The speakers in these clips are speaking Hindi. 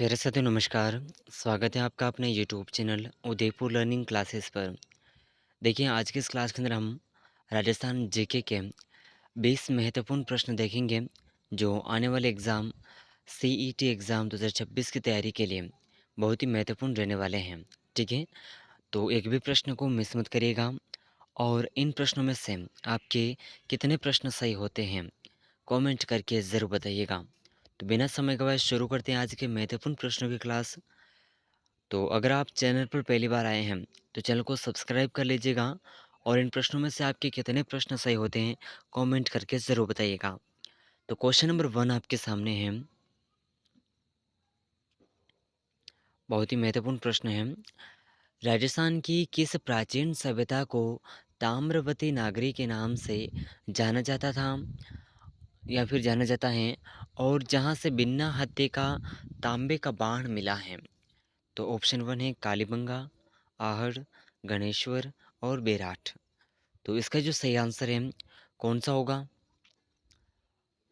प्यारे साथियों नमस्कार। स्वागत है आपका अपने YouTube channel Udaipur learning classes पर। देखिए आज की इस क्लास के अंदर हम राजस्थान जीके के 20 महत्वपूर्ण प्रश्न देखेंगे जो आने वाले एग्ज़ाम सीईटी एग्ज़ाम 2026 की तैयारी के लिए बहुत ही महत्वपूर्ण रहने वाले हैं। ठीक है? तो एक भी प्रश्न को मिस मत करिएगा और इन प्रश्नों में से आपके कितने प्रश्न सही होते हैं कमेंट करके ज़रूर बताइएगा। तो बिना समय गवाए शुरू करते हैं आज के महत्वपूर्ण प्रश्नों की क्लास। तो अगर आप चैनल पर पहली बार आए हैं तो चैनल को सब्सक्राइब कर लीजिएगा और इन प्रश्नों में से आपके कितने प्रश्न सही होते हैं कमेंट करके ज़रूर बताइएगा। तो क्वेश्चन नंबर 1 आपके सामने है। बहुत ही महत्वपूर्ण प्रश्न है। राजस्थान की किस प्राचीन सभ्यता को ताम्रवती नागरी के नाम से जाना जाता था या फिर जाना जाता है और जहाँ से बिन्ना हत्थे का तांबे का बाण मिला है? तो ऑप्शन 1 है कालीबंगा, आहड़, गणेश्वर और बेराठ। तो इसका जो सही आंसर है कौन-सा होगा?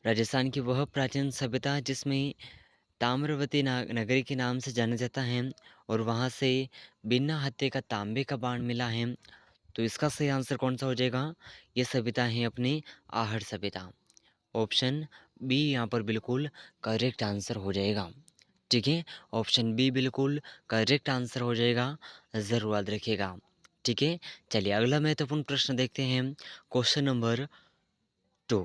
राजस्थान की वह प्राचीन सभ्यता जिसमें ताम्रवती नगरी के नाम से जाना जाता है और वहाँ से बिन्ना हत्थे का तांबे का बाण मिला है। तो इसका सही आंसर कौन-सा हो जाएगा? ये सभ्यता है अपनी आहड़ सभ्यता। ऑप्शन बी यहाँ पर बिल्कुल करेक्ट आंसर हो जाएगा। ठीक है? ऑप्शन बी बिल्कुल करेक्ट आंसर हो जाएगा, ज़रूर याद रखिएगा। ठीक है? चलिए अगला महत्वपूर्ण प्रश्न देखते हैं, क्वेश्चन नंबर 2।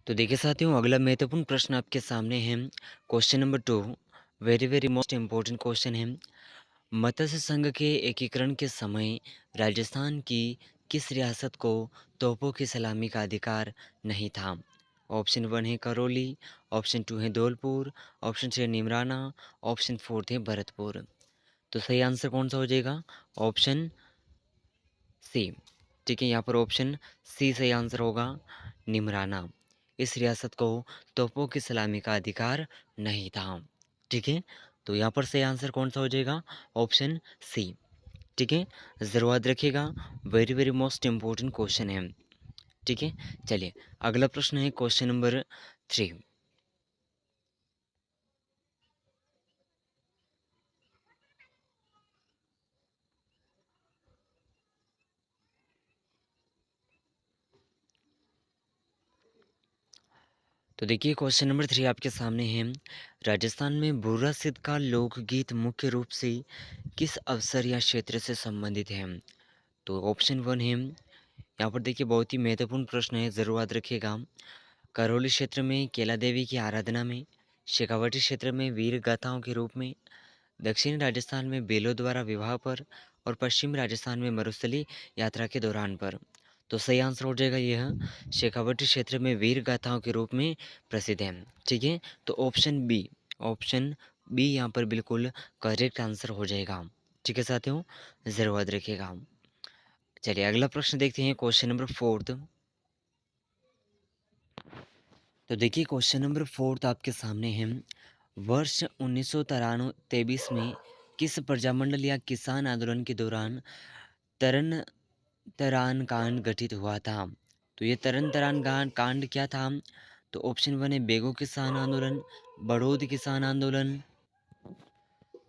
तो देखिए साथियों अगला महत्वपूर्ण प्रश्न आपके सामने है, question number 2। Very most important question है। मत्स्य संघ के एकीकरण के समय राजस्थान की किस रियासत को तोपों की सलामी का अधिकार नहीं था? ऑप्शन 1 है करौली, ऑप्शन 2 है धौलपुर, ऑप्शन 3 है निमराना, ऑप्शन 4 है भरतपुर। तो सही आंसर कौन सा हो जाएगा? Option C. ठीक है, यहाँ पर ऑप्शन सी सही आंसर होगा, निमराना। इस रियासत को तोपों की सलामी का अधिकार नहीं था। ठीक है, तो यहाँ पर सही आंसर कौन सा हो जाएगा? Option C. ठीक है, ज़रूर याद रखिएगा, वेरी मोस्ट इम्पोर्टेंट क्वेश्चन है। ठीक है, चलिए अगला प्रश्न है क्वेश्चन नंबर 3। तो देखिए क्वेश्चन नंबर 3 आपके सामने है। राजस्थान में बुर्रा सिद्ध का लोकगीत मुख्य रूप से किस अवसर या क्षेत्र से संबंधित है? तो ऑप्शन 1 है, यहाँ पर देखिए बहुत ही महत्वपूर्ण प्रश्न है, ज़रूर याद रखिएगा। करौली क्षेत्र में केला देवी की आराधना में, शेखावटी क्षेत्र में वीर गाथाओं के रूप में, दक्षिणी राजस्थान में बेलों द्वारा विवाह पर और पश्चिमी राजस्थान में मरुस्थली यात्रा के दौरान पर। तो सही आंसर हो जाएगा यह शेखावटी क्षेत्र में वीर गाथाओं के रूप में प्रसिद्ध है। ठीक है, तो ऑप्शन बी यहाँ पर बिल्कुल करेक्ट आंसर हो जाएगा। ठीक है साथियों, ज़रूर याद रखिएगा। चलिए अगला प्रश्न देखते हैं क्वेश्चन नंबर 4। तो देखिए क्वेश्चन नंबर 4 आपके सामने है। वर्ष 1993 में किस प्रजामंडल या किसान आंदोलन के दौरान तरन तरान कांड गठित हुआ था? तो ये तरन तरान कांड क्या था? तो ऑप्शन 1 है बेगू किसान आंदोलन, बड़ौद किसान आंदोलन,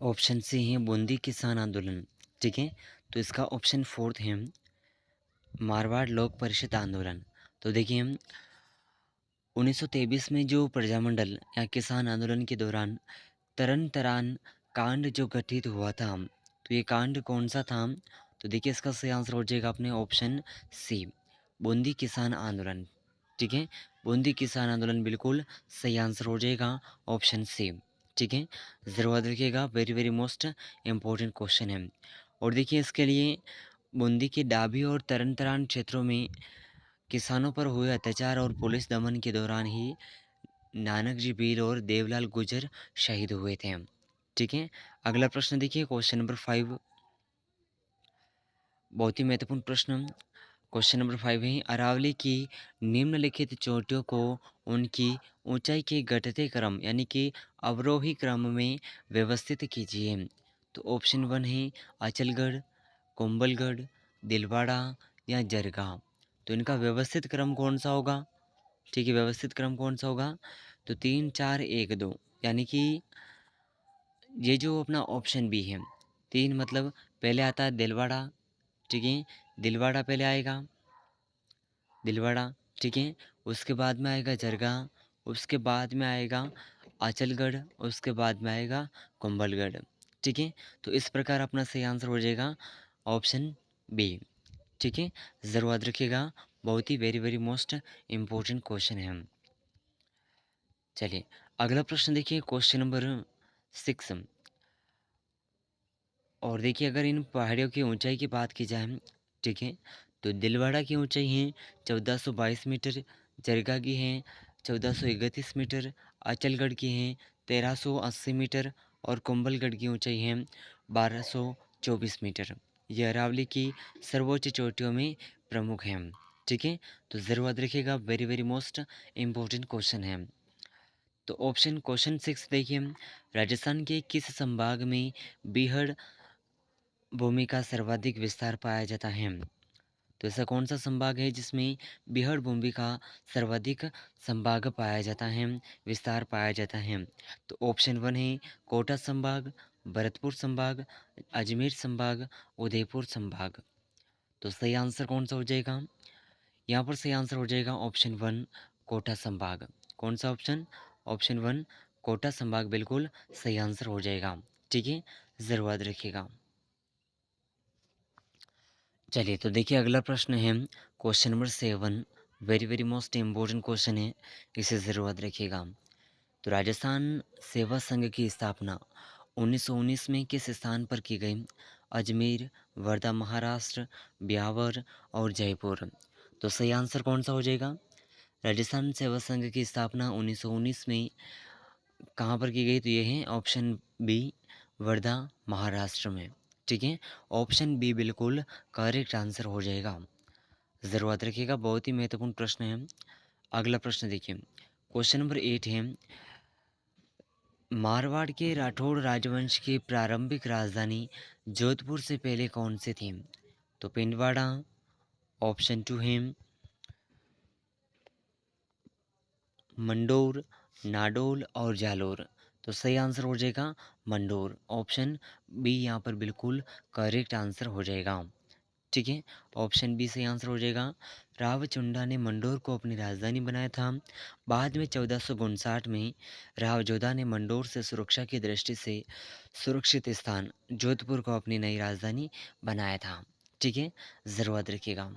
ऑप्शन सी है बूंदी किसान आंदोलन। ठीक है, तो इसका ऑप्शन 4 है मारवाड़ लोक परिषद आंदोलन। तो देखिए 1923 में जो प्रजामंडल या किसान आंदोलन के दौरान तरन तरान कांड जो गठित हुआ था, तो ये कांड कौन सा था? तो देखिए इसका सही आंसर हो जाएगा अपने ऑप्शन सी, बूंदी किसान आंदोलन। ठीक है, बूंदी किसान आंदोलन बिल्कुल सही आंसर हो जाएगा, ऑप्शन सी। ठीक है, ज़रूर याद रखिएगा, वेरी मोस्ट इम्पोर्टेंट क्वेश्चन है। और देखिए इसके लिए बूंदी के डाभी और तरन तरान क्षेत्रों में किसानों पर हुए अत्याचार और पुलिस दमन के दौरान ही नानक जी भील और देवलाल गुर्जर शहीद हुए थे। ठीक है, अगला प्रश्न देखिए क्वेश्चन नंबर 5। बहुत ही महत्वपूर्ण प्रश्न। क्वेश्चन नंबर 5 है अरावली की निम्नलिखित चोटियों को उनकी ऊंचाई के घटते क्रम यानी कि अवरोही क्रम में व्यवस्थित कीजिए। तो ऑप्शन 1 है अचलगढ़, कुंभलगढ़, दिलवाड़ा या जरगा। तो इनका व्यवस्थित क्रम कौन सा होगा? ठीक है, व्यवस्थित क्रम कौन सा होगा? तो 3, 4, 1, 2 यानी कि ये जो अपना ऑप्शन बी है, 3 मतलब पहले आता है दिलवाड़ा, ठीक है? दिलवाड़ा पहले आएगा, दिलवाड़ा, ठीक है? उसके बाद में आएगा जरगा, उसके बाद में आएगा आचलगढ़, उसके बाद में आएगा कुंभलगढ़, ठीक है? तो इस प्रकार अपना सही आंसर हो जाएगा ऑप्शन बी, ठीक है? ज़रूर याद रखिएगा, बहुत ही very very most important question है। चलिए अगला प्रश्न देखिए, क्वेश्चन नंबर 6। और देखिए अगर इन पहाड़ियों की ऊंचाई की बात की जाए, ठीक है, तो दिलवाड़ा की ऊंचाई है 1422 मीटर, जरगा की है 1431 मीटर, अचलगढ़ की है 1380 मीटर और कुंभलगढ़ की ऊंचाई है 1224 मीटर। ये अरावली की सर्वोच्च चोटियों में प्रमुख हैं, ठीक है? तो ज़रूर याद रखिएगा, very very most important question है। तो ऑप्शन क्वेश्चन 6 देखिए, राजस्थान के किस संभाग में बीहड़ भूमि का सर्वाधिक विस्तार पाया जाता है? तो ऐसा कौन सा संभाग है जिसमें बीहड़ भूमि का सर्वाधिक संभाग पाया जाता है, विस्तार पाया जाता है? तो ऑप्शन 1 है कोटा संभाग, भरतपुर संभाग, अजमेर संभाग, उदयपुर संभाग। तो सही आंसर कौन सा हो जाएगा? यहाँ पर सही आंसर हो जाएगा ऑप्शन 1 कोटा संभाग। कौन सा ऑप्शन? ऑप्शन 1 कोटा संभाग बिल्कुल सही आंसर हो जाएगा, ठीक है? ज़रूर याद रखिएगा। चलिए तो देखिए अगला प्रश्न है question number 7, very very most important question है, इसे ज़रूर याद रखिएगा। तो राजस्थान सेवा संघ की स्थापना 1919 में किस स्थान पर की गई? अजमेर, वर्धा महाराष्ट्र, ब्यावर और जयपुर। तो सही आंसर कौन सा हो जाएगा? राजस्थान सेवा संघ की स्थापना 1919 में कहाँ पर की गई? तो ये है ऑप्शन बी वर्धा महाराष्ट्र में, ठीक है? ऑप्शन बी बिल्कुल करेक्ट आंसर हो जाएगा। ज़रूर याद रखिएगा, बहुत ही महत्वपूर्ण प्रश्न है। अगला प्रश्न देखिए, क्वेश्चन नंबर 8 है, मारवाड़ के राठौड़ राजवंश की प्रारंभिक राजधानी जोधपुर से पहले कौन सी थी? तो पिंडवाड़ा, ऑप्शन 2 है मंडोर, नाडोल और जालोर। तो सही आंसर हो जाएगा मंडोर, ऑप्शन बी यहाँ पर बिल्कुल करेक्ट आंसर हो जाएगा, ठीक है? ऑप्शन बी सही आंसर हो जाएगा। रावचुंडा ने मंडोर को अपनी राजधानी बनाया था। बाद में 1459 में रावजोधा ने मंडोर से सुरक्षा की दृष्टि से सुरक्षित स्थान जोधपुर को अपनी नई राजधानी बनाया था, ठीक है? ज़रूर याद रखिएगा।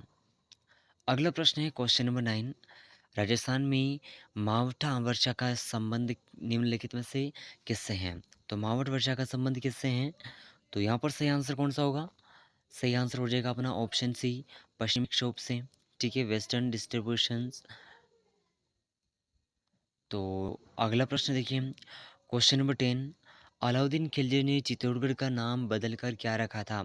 अगला प्रश्न है क्वेश्चन नंबर 9, राजस्थान में मावठा वर्षा का संबंध निम्नलिखित में से किससे है? तो मावठ वर्षा का संबंध किससे है? तो यहाँ पर सही आंसर कौन सा होगा? सही आंसर हो जाएगा अपना ऑप्शन सी पश्चिमी विक्षोभ से, ठीक है, वेस्टर्न डिस्ट्रीब्यूशंस। तो अगला प्रश्न देखिए, क्वेश्चन नंबर 10, अलाउद्दीन खिलजी ने चित्तौड़गढ़ का नाम बदलकर क्या रखा था?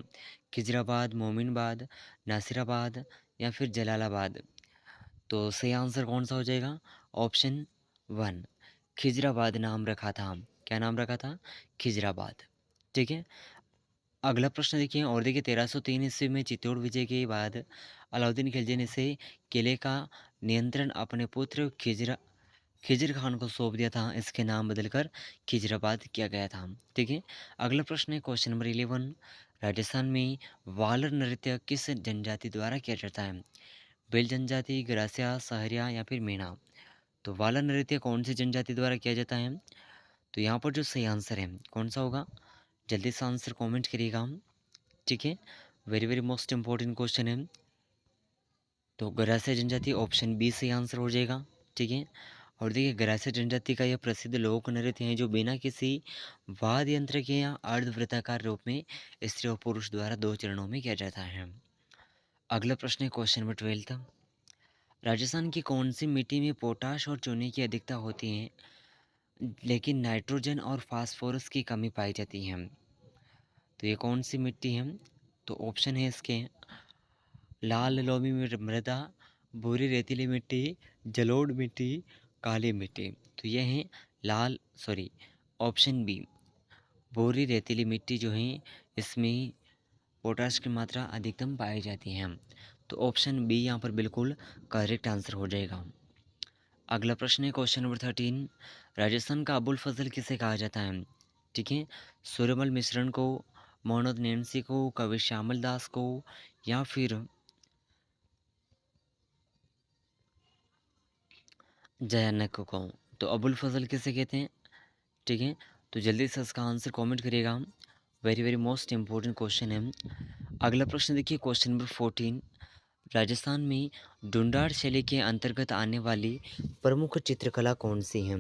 खिजराबाद, मोमिनबाद, नासिराबाद या फिर जलालाबाद। तो सही आंसर कौन सा हो जाएगा? ऑप्शन 1 खिजराबाद नाम रखा था। क्या नाम रखा था? खिजराबाद, ठीक है? अगला प्रश्न देखिए, और देखिए 1303 ईस्वी में चित्तौड़ विजय के बाद अलाउद्दीन खिलजी ने से किले का नियंत्रण अपने पुत्र खिजर खान को सौंप दिया था। इसके नाम बदलकर खिजराबाद किया गया था, ठीक है? अगला प्रश्न है क्वेश्चन नंबर 11, राजस्थान में वालर नृत्य किस जनजाति द्वारा किया जाता है? भील जनजाति, ग्रासिया, सहरिया या फिर मीणा। तो वालर नृत्य कौन सी जनजाति द्वारा किया जाता है? तो यहाँ पर जो सही आंसर है कौन सा होगा? जल्दी से आंसर कमेंट करिएगा, ठीक है? Very very most important question है। तो गरासिया जनजाति ऑप्शन बी सही आंसर हो जाएगा, ठीक है? और देखिए गरासिया जनजाति का यह प्रसिद्ध लोक नृत्य है जो बिना किसी वाद्य यंत्र के या अर्धवृत्ताकार रूप में स्त्री और पुरुष द्वारा 2 चरणों में किया जाता है। अगला प्रश्न है क्वेश्चन नंबर 12, राजस्थान की कौन सी मिट्टी में पोटाश और चूने की अधिकता होती है लेकिन नाइट्रोजन और फास्फोरस की कमी पाई जाती है? तो ये कौन सी मिट्टी है? तो ऑप्शन है इसके लाल लोमी मृदा, भूरी रेतीली मिट्टी, जलोढ़ मिट्टी, काली मिट्टी। तो ये है लाल सॉरी ऑप्शन बी भूरी रेतीली मिट्टी जो है इसमें पोटाश की मात्रा अधिकतम पाई जाती है। तो ऑप्शन बी यहाँ पर बिल्कुल करेक्ट आंसर हो जाएगा। अगला प्रश्न है क्वेश्चन नंबर 13, राजस्थान का अबुल फजल किसे कहा जाता है? ठीक है, सूर्यमल मिश्रण को, मोहम्मद नैन्सी को, कवि श्यामल दास को, या फिर जयानक को। तो अबुल फजल किसे कहते हैं? ठीक है, तो जल्दी से इसका आंसर कमेंट करिएगा। Very very most important question है। अगला प्रश्न देखिए क्वेश्चन नंबर 14, राजस्थान में ढूंढाड़ शैली के अंतर्गत आने वाली प्रमुख चित्रकला कौन सी है?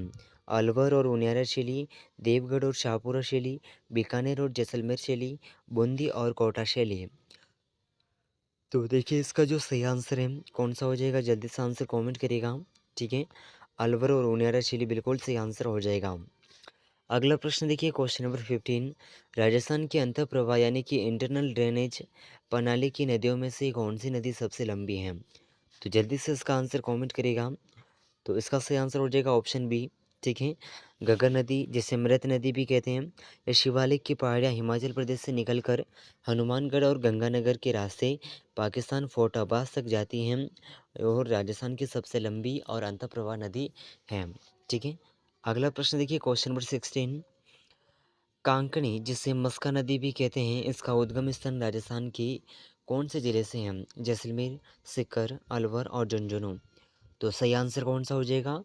अलवर और उनियारा शैली, देवगढ़ और शाहपुरा शैली, बीकानेर और जैसलमेर शैली, बूंदी और कोटा शैली। तो देखिए इसका जो सही आंसर है कौन सा हो जाएगा, जल्दी से आंसर कमेंट करिएगा। ठीक है, अलवर और उनियारा शैली बिल्कुल सही आंसर हो जाएगा। अगला प्रश्न देखिए क्वेश्चन नंबर 15, राजस्थान के अंतः प्रवाह यानी कि इंटरनल ड्रेनेज प्रणाली की नदियों में से कौन सी नदी सबसे लंबी है? तो जल्दी से इसका आंसर कमेंट करिएगा। तो इसका सही आंसर हो जाएगा ऑप्शन बी। ठीक है, गगर नदी जिसे मृत नदी भी कहते हैं, ये शिवालिक की पहाड़ियाँ हिमाचल प्रदेश से निकलकर हनुमानगढ़ और गंगानगर के रास्ते पाकिस्तान फोर्ट अब्बास तक जाती हैं और राजस्थान की सबसे लंबी और अंतः प्रवाह नदी है। ठीक है, अगला प्रश्न देखिए क्वेश्चन नंबर 16, कांकणी जिसे मस्का नदी भी कहते हैं, इसका उद्गम स्थान राजस्थान की कौन से जिले से है? जैसलमेर, सीकर, अलवर और झुंझुनू। तो सही आंसर कौन सा हो जाएगा?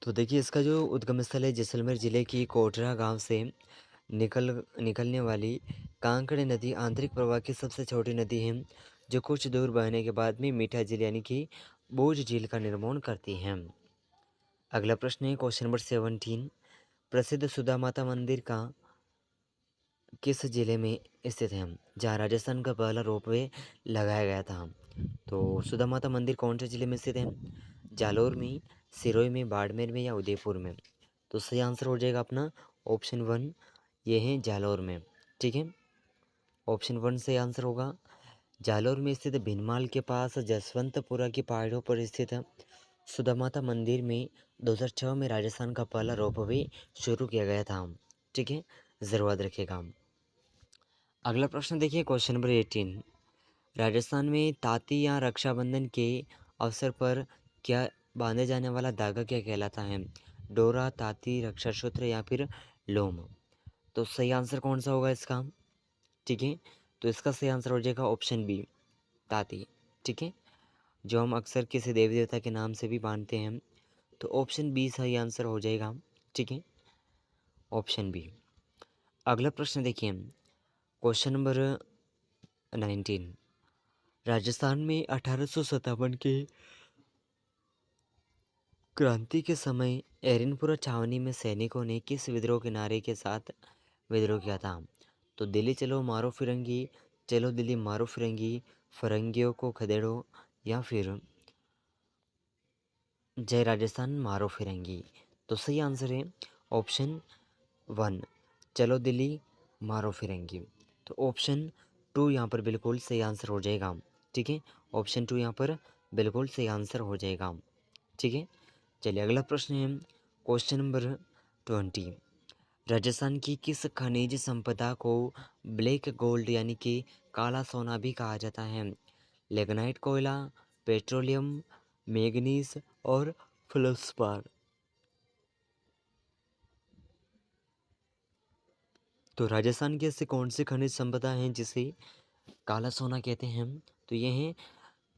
तो देखिए इसका जो उद्गम स्थल है जैसलमेर जिले की कोटरा गांव से निकलने वाली कांकड़ी नदी आंतरिक प्रवाह की सबसे छोटी नदी है, जो कुछ दूर बहने के बाद में मीठा झील यानी कि बोझ झील का निर्माण करती है। अगला प्रश्न है क्वेश्चन नंबर 17, प्रसिद्ध सुधा माता मंदिर का किस जिले में स्थित है, जहाँ राजस्थान का पहला रोपवे लगाया गया था? तो सुधा माता मंदिर कौन से जिले में स्थित है? जालोर में, सिरोही में, बाड़मेर में या उदयपुर में? तो सही आंसर हो जाएगा अपना ऑप्शन वन, ये है जालोर में। ठीक है, ऑप्शन वन से आंसर होगा। जालोर में स्थित भीनमाल के पास जसवंतपुरा की पहाड़ियों पर स्थित सुधा माता मंदिर में 2006 में राजस्थान का पहला रोपवे शुरू किया गया था। ठीक है, ज़रूर याद रखिएगा। अगला प्रश्न देखिए क्वेश्चन नंबर 18, राजस्थान में ताती या रक्षाबंधन के अवसर पर क्या बांधे जाने वाला धागा क्या कहलाता है? डोरा, ताती, रक्षासूत्र या फिर लोम? तो सही आंसर कौन सा होगा इसका? ठीक है, तो इसका सही आंसर हो जाएगा ऑप्शन बी, ताती। ठीक है, जो हम अक्सर किसी देवी देवता के नाम से भी बांधते हैं, तो ऑप्शन बी सही आंसर हो जाएगा। ठीक है, ऑप्शन बी। अगला प्रश्न देखिए क्वेश्चन नंबर 19, राजस्थान में 1857 के क्रांति के समय एरनपुरा छावनी में सैनिकों ने किस विद्रोह के नारे के साथ विद्रोह किया था? तो दिल्ली चलो मारो फिरंगी, चलो दिल्ली मारो फिरंगी, फरंगियों को खदेड़ो, या फिर जय राजस्थान मारो फिरंगी। तो सही आंसर है ऑप्शन वन, चलो दिल्ली मारो फिरंगी। तो ऑप्शन टू यहाँ पर बिल्कुल सही आंसर हो जाएगा। ठीक है, ऑप्शन टू यहाँ पर बिल्कुल सही आंसर हो जाएगा। ठीक है, चलिए अगला प्रश्न है क्वेश्चन नंबर 20, राजस्थान की किस खनिज संपदा को ब्लैक गोल्ड यानी कि काला सोना भी कहा जाता है? लिग्नाइट कोयला, पेट्रोलियम, मैग्नीज और फेल्ड्सपार। तो राजस्थान की ऐसी कौन सी खनिज संपदा है जिसे काला सोना कहते हैं? तो ये है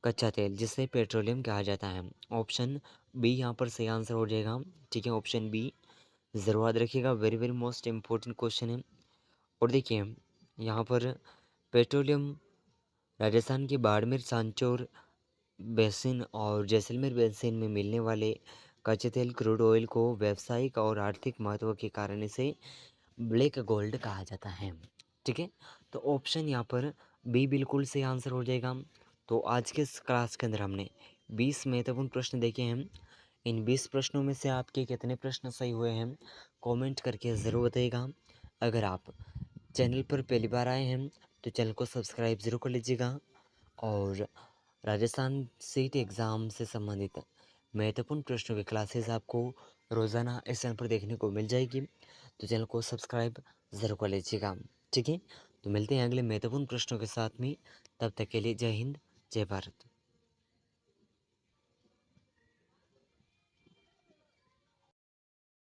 कच्चा तेल जिसे पेट्रोलियम कहा जाता है। ऑप्शन बी यहाँ पर सही आंसर हो जाएगा। ठीक है, ऑप्शन बी ज़रूर याद रखिएगा, very very most important question है। और देखिए यहाँ पर पेट्रोलियम राजस्थान के बाड़मेर, सांचौर बेसिन और जैसलमेर बेसिन में मिलने वाले कच्चे तेल क्रूड ऑयल को व्यावसायिक और आर्थिक महत्व के कारण इसे ब्लैक गोल्ड कहा जाता है। ठीक है, तो ऑप्शन यहाँ पर बी बिल्कुल सही आंसर हो जाएगा। तो आज के इस क्लास के अंदर हमने 20 महत्वपूर्ण प्रश्न देखे हैं। इन 20 प्रश्नों में से आपके कितने प्रश्न सही हुए हैं कमेंट करके ज़रूर बताइएगा। अगर आप चैनल पर पहली बार आए हैं तो चैनल को सब्सक्राइब ज़रूर कर लीजिएगा और राजस्थान सीट एग्ज़ाम से संबंधित महत्वपूर्ण प्रश्नों की क्लासेस आपको रोज़ाना इस चैनल पर देखने को मिल जाएगी, तो चैनल को सब्सक्राइब ज़रूर कर लीजिएगा। ठीक है, तो मिलते हैं अगले महत्वपूर्ण प्रश्नों के साथ में, तब तक के लिए जय हिंद, जय भारत।